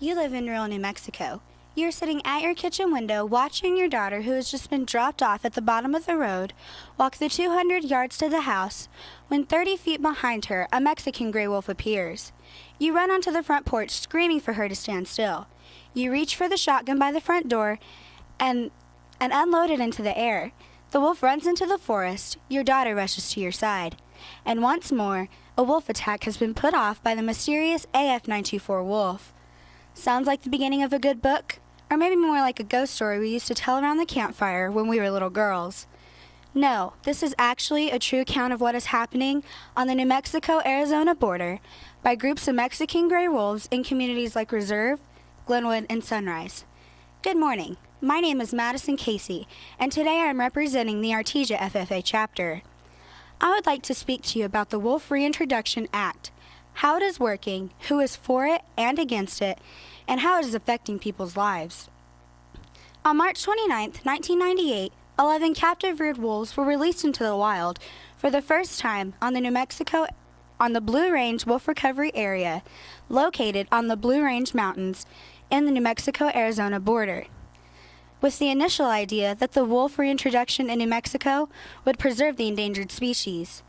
You live in rural New Mexico. You're sitting at your kitchen window watching your daughter, who has just been dropped off at the bottom of the road, walk the 200 yards to the house, when 30 feet behind her, a Mexican gray wolf appears. You run onto the front porch screaming for her to stand still. You reach for the shotgun by the front door and unload it into the air. The wolf runs into the forest. Your daughter rushes to your side. And once more, a wolf attack has been put off by the mysterious AF-924 wolf. Sounds like the beginning of a good book, or maybe more like a ghost story we used to tell around the campfire when we were little girls. No, this is actually a true account of what is happening on the New Mexico-Arizona border by groups of Mexican gray wolves in communities like Reserve, Glenwood, and Sunrise. Good morning. My name is Madison Casey, and today I am representing the Artesia FFA chapter. I would like to speak to you about the Wolf Reintroduction Act, how it is working, who is for it and against it, and how it is affecting people's lives. On March 29, 1998, 11 captive-reared wolves were released into the wild for the first time on the Blue Range Wolf Recovery Area, located on the Blue Range Mountains in the New Mexico-Arizona border, with the initial idea that the wolf reintroduction in New Mexico would preserve the endangered species.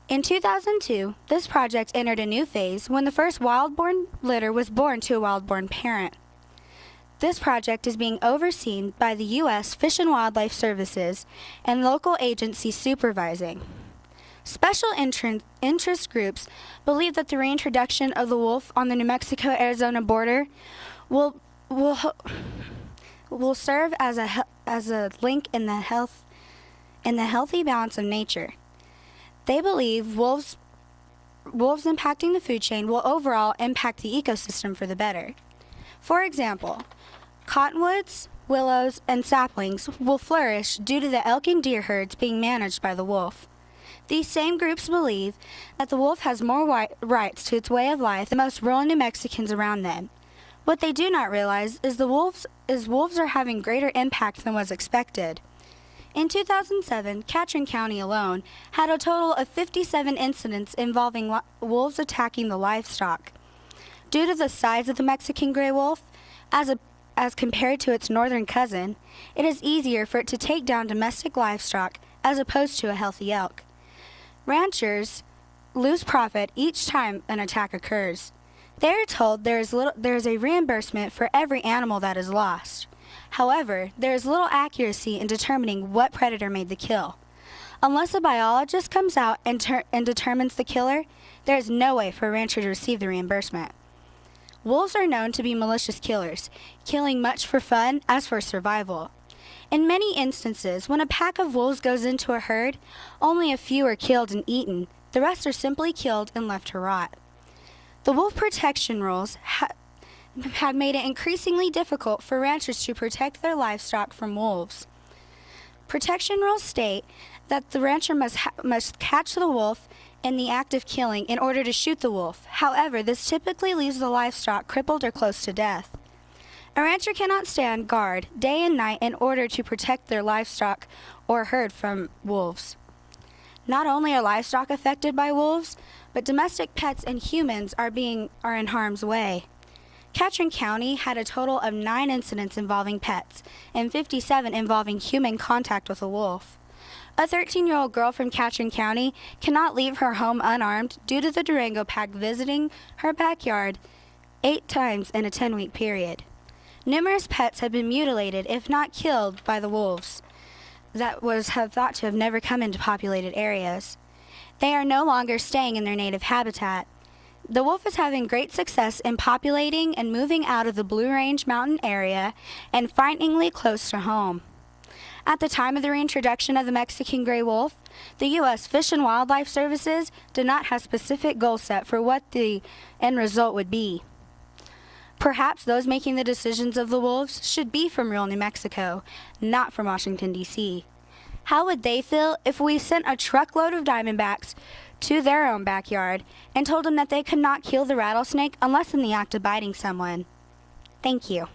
In 2002, this project entered a new phase when the first wild-born litter was born to a wild-born parent. This project is being overseen by the U.S. Fish and Wildlife Services and local agencies supervising. Special interest groups believe that the reintroduction of the wolf on the New Mexico-Arizona border will serve as a link in the healthy balance of nature. They believe wolves impacting the food chain will overall impact the ecosystem for the better. For example, cottonwoods, willows, and saplings will flourish due to the elk and deer herds being managed by the wolf. These same groups believe that the wolf has more rights to its way of life than most rural New Mexicans around them. What they do not realize is wolves are having greater impact than was expected. In 2007, Catron County alone had a total of 57 incidents involving wolves attacking the livestock. Due to the size of the Mexican gray wolf, as compared to its northern cousin, it is easier for it to take down domestic livestock as opposed to a healthy elk. Ranchers lose profit each time an attack occurs. They are told there is a reimbursement for every animal that is lost. However, there is little accuracy in determining what predator made the kill. Unless a biologist comes out and determines the killer, there is no way for a rancher to receive the reimbursement. Wolves are known to be malicious killers, killing much for fun as for survival. In many instances, when a pack of wolves goes into a herd, only a few are killed and eaten. The rest are simply killed and left to rot. The wolf protection rules have made it increasingly difficult for ranchers to protect their livestock from wolves. Protection rules state that the rancher must catch the wolf in the act of killing in order to shoot the wolf. However, this typically leaves the livestock crippled or close to death. A rancher cannot stand guard day and night in order to protect their livestock or herd from wolves. Not only are livestock affected by wolves, but domestic pets and humans are in harm's way. Catron County had a total of 9 incidents involving pets and 57 involving human contact with a wolf. A 13-year-old girl from Catron County cannot leave her home unarmed due to the Durango pack visiting her backyard 8 times in a 10-week period. Numerous pets have been mutilated, if not killed, by the wolves that have thought to have never come into populated areas. They are no longer staying in their native habitat. The wolf is having great success in populating and moving out of the Blue Range mountain area and frighteningly close to home. At the time of the reintroduction of the Mexican gray wolf, the U.S. Fish and Wildlife Services did not have specific goals set for what the end result would be. Perhaps those making the decisions of the wolves should be from rural New Mexico, not from Washington, D.C. How would they feel if we sent a truckload of diamondbacks to their own backyard and told them that they could not kill the rattlesnake unless in the act of biting someone? Thank you.